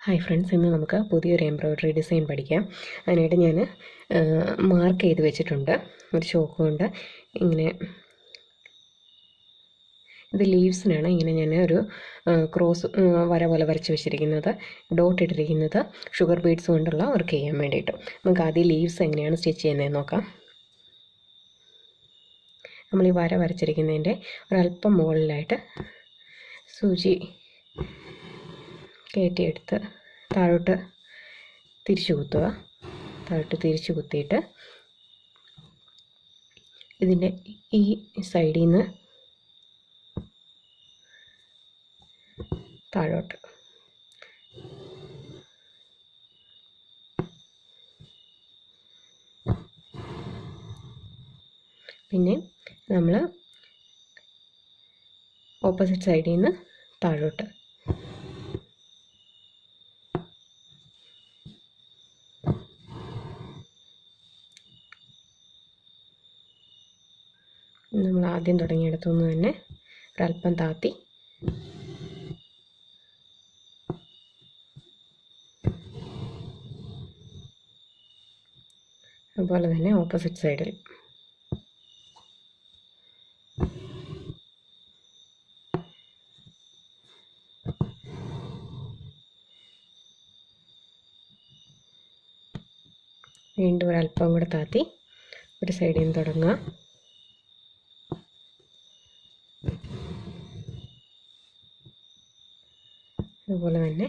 Hi friends, ഇന്ന് നമുക്ക് പുതിയൊരു എംബ്രോയ്ഡറി ഡിസൈൻ പഠിക്കാം. അതിനായിട്ട് ഞാൻ മാർക്ക് ചെയ്ത് വെച്ചിട്ടുണ്ട് ഒരു ചോക്ക് കൊണ്ട്. ഇങ്ങനെ ഇത് ലീവ്സിനാണ് ഇങ്ങനെ ഞാൻ ഒരു ക്രോസ് വര പോലെ വരച്ച് വെച്ചിരിക്കുന്നത്. ഡോട്ട് ഇട്ടിരിക്കുന്നത് ഷുഗർ ബീഡ്സ് കൊണ്ടുള്ള വർക്ക് ചെയ്യാൻ വേണ്ടിയിട്ട്. നമുക്ക് ആദ്യം ലീവ്സ് എങ്ങനെയാണ് സ്റ്റിച്ച് ചെയ്യുന്നതെന്ന് നോക്കാം. നമ്മൾ ഈ വര വരച്ചിരിക്കുന്നതിൻ്റെ ഒരല്പം മുകളിലായിട്ട് സൂചി കയറ്റിയെടുത്ത് താഴോട്ട് തിരിച്ചു കുത്തുക. താഴോട്ട് തിരിച്ചു കുത്തിയിട്ട് ഇതിൻ്റെ ഈ സൈഡിൽ നിന്ന് താഴോട്ട് പിന്നെ നമ്മൾ ഓപ്പോസിറ്റ് സൈഡിൽ നിന്ന് താഴോട്ട് നമ്മൾ ആദ്യം തുടങ്ങിയിടത്തുനിന്ന് തന്നെ ഒരല്പം താത്തി അതുപോലെ തന്നെ ഓപ്പോസിറ്റ് സൈഡിൽ വീണ്ടും ഒരല്പം കൂടെ താത്തി ഒരു സൈഡിൽ നിന്ന് തുടങ്ങുക. അതുപോലെ തന്നെ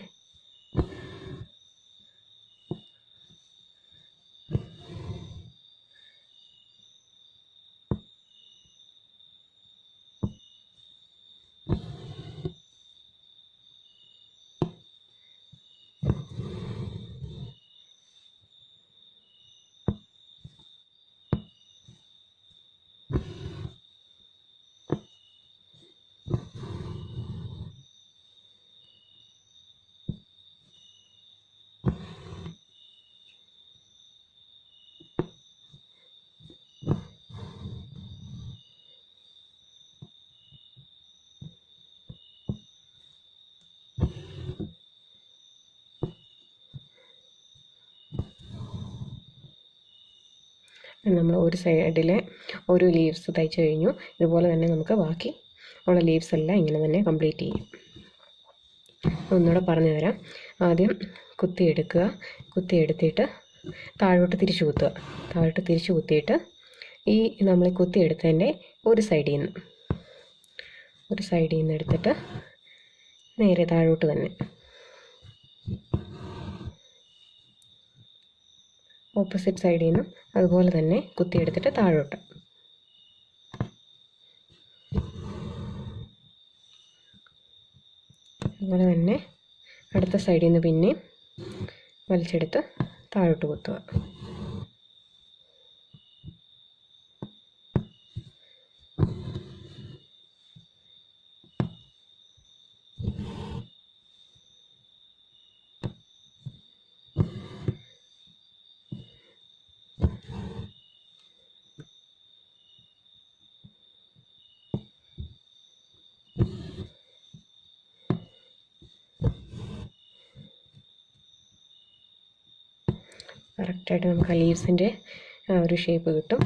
നമ്മൾ ഒരു സൈഡിലെ ഒരു ലീവ്സ് തയ്ച്ചു കഴിഞ്ഞു. ഇതുപോലെ തന്നെ നമുക്ക് ബാക്കി ഉള്ള ലീവ്സ് എല്ലാം ഇങ്ങനെ തന്നെ കംപ്ലീറ്റ് ചെയ്യും. ഒന്നുകൂടെ പറഞ്ഞു തരാം. ആദ്യം കുത്തിയെടുക്കുക. കുത്തിയെടുത്തിട്ട് താഴോട്ട് തിരിച്ചു കുത്തുക. താഴോട്ട് തിരിച്ചു കുത്തിയിട്ട് ഈ നമ്മൾ കുത്തിയെടുത്തതിൻ്റെ ഒരു സൈഡിൽ നിന്ന് എടുത്തിട്ട് നേരെ താഴോട്ട് തന്നെ ഓപ്പോസിറ്റ് സൈഡിൽ നിന്നും അതുപോലെ തന്നെ കുത്തിയെടുത്തിട്ട് താഴോട്ട്. അതുപോലെ തന്നെ അടുത്ത സൈഡിൽ നിന്ന് പിന്നെയും വലിച്ചെടുത്ത് താഴോട്ട് കുത്തുക. കറക്റ്റായിട്ട് നമുക്ക് ആ ലീവ്സിൻ്റെ ഒരു ഷേപ്പ് കിട്ടും.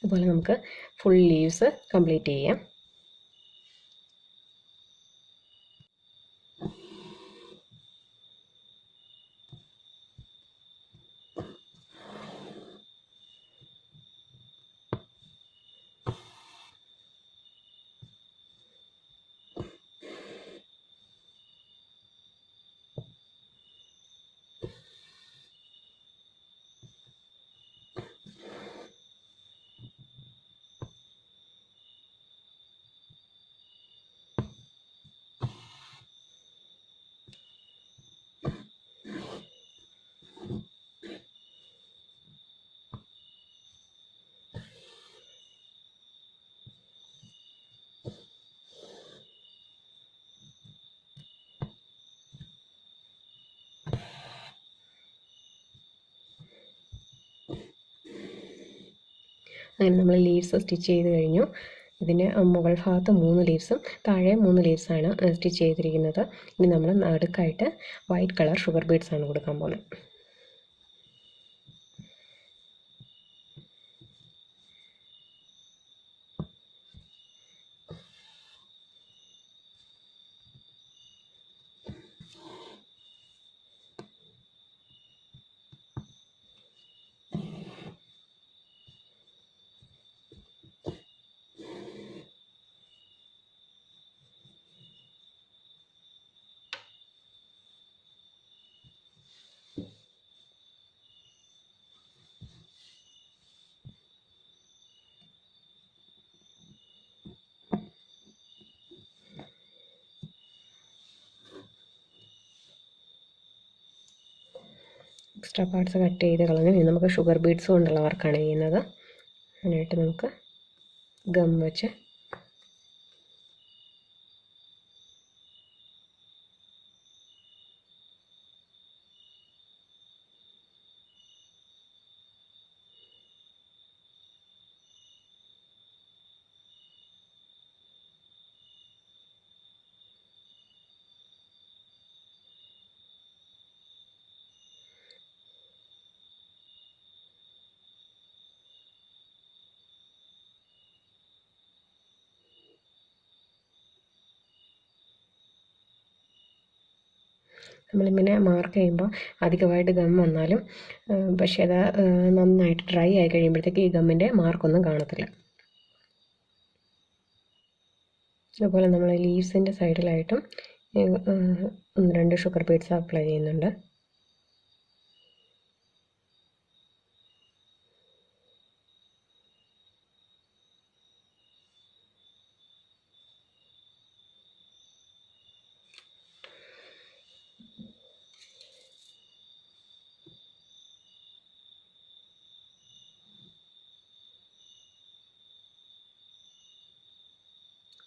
അതുപോലെ നമുക്ക് ഫുൾ ലീവ്സ് കംപ്ലീറ്റ് ചെയ്യാം. അങ്ങനെ നമ്മൾ ലീവ്സ് സ്റ്റിച്ച് ചെയ്ത് കഴിഞ്ഞു. ഇതിൻ്റെ മുകൾ ഭാഗത്ത് 3 ലീവ്സും താഴെ 3 ലീവ്സാണ് സ്റ്റിച്ച് ചെയ്തിരിക്കുന്നത്. ഇനി നമ്മൾ നടുക്കായിട്ട് വൈറ്റ് കളർ ഷുഗർ ബീഡ്സാണ് കൊടുക്കാൻ പോകുന്നത്. എക്സ്ട്രാ പാർട്സ് കട്ട് ചെയ്ത് കളഞ്ഞു. ഇനി നമുക്ക് ഷുഗർ ബീഡ്സ് കൊണ്ടുള്ള വർക്കാണ് ചെയ്യുന്നത്. അതിനായിട്ട് നമുക്ക് ഗം വെച്ച് നമ്മളിങ്ങനെ മാർക്ക് ചെയ്യുമ്പോൾ അധികമായിട്ട് ഗം വന്നാലും പക്ഷേ അത് നന്നായിട്ട് ഡ്രൈ ആയി കഴിയുമ്പോഴത്തേക്ക് ഈ ഗമ്മിൻ്റെ മാർക്കൊന്നും കാണത്തില്ല. അതുപോലെ നമ്മൾ ലീവ്സിൻ്റെ സൈഡിലായിട്ടും 1-2 ഷുഗർ ബീഡ്സ് അപ്ലൈ ചെയ്യുന്നുണ്ട്.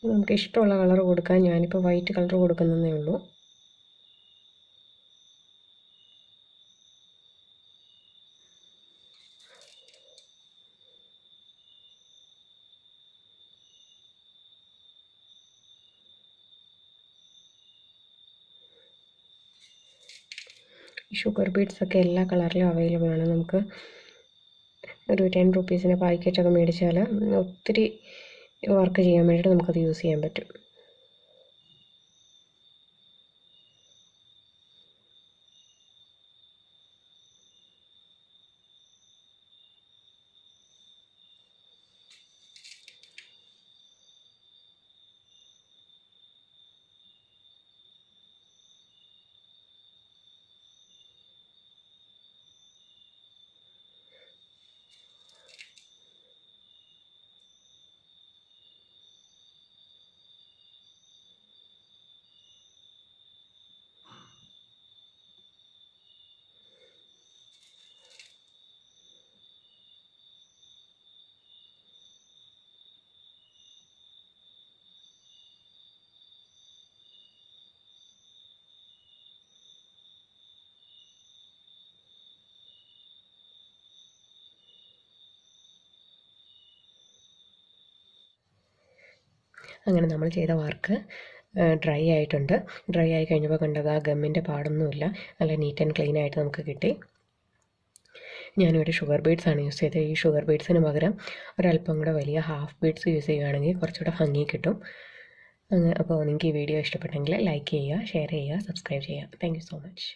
നമുക്ക് ഇഷ്ടമുള്ള കളർ കൊടുക്കാൻ. ഞാനിപ്പോൾ വൈറ്റ് കളർ കൊടുക്കുന്നതേ ഉള്ളൂ. ഈ ഷുഗർ ബീഡ്സൊക്കെ എല്ലാ കളറിലും അവൈലബിൾ ആണ്. നമുക്ക് ഒരു 10 റുപ്പീസിൻ്റെ പാക്കറ്റൊക്കെ മേടിച്ചാൽ ഒത്തിരി വർക്ക് ചെയ്യാൻ വേണ്ടിയിട്ട് നമുക്കത് യൂസ് ചെയ്യാൻ പറ്റും. അങ്ങനെ നമ്മൾ ചെയ്ത വർക്ക് ഡ്രൈ ആയിട്ടുണ്ട്. ഡ്രൈ ആയി കഴിഞ്ഞപ്പോൾ കണ്ടത് ആ ഗമ്മിൻ്റെ പാടൊന്നുമില്ല. നല്ല നീറ്റ് ആൻഡ് ക്ലീൻ ആയിട്ട് നമുക്ക് കിട്ടി. ഞാനിവിടെ ഷുഗർ ബീഡ്സാണ് യൂസ് ചെയ്തത്. ഈ ഷുഗർ ബീഡ്സിന് പകരം ഒരല്പം കൂടെ വലിയ ഹാഫ് ബീഡ്സ് യൂസ് ചെയ്യുകയാണെങ്കിൽ കുറച്ചുകൂടെ ഭംഗി കിട്ടും. അപ്പോൾ നിങ്ങൾക്ക് ഈ വീഡിയോ ഇഷ്ടപ്പെട്ടെങ്കിൽ ലൈക്ക് ചെയ്യുക, ഷെയർ ചെയ്യുക, സബ്സ്ക്രൈബ് ചെയ്യുക. Thank you so much.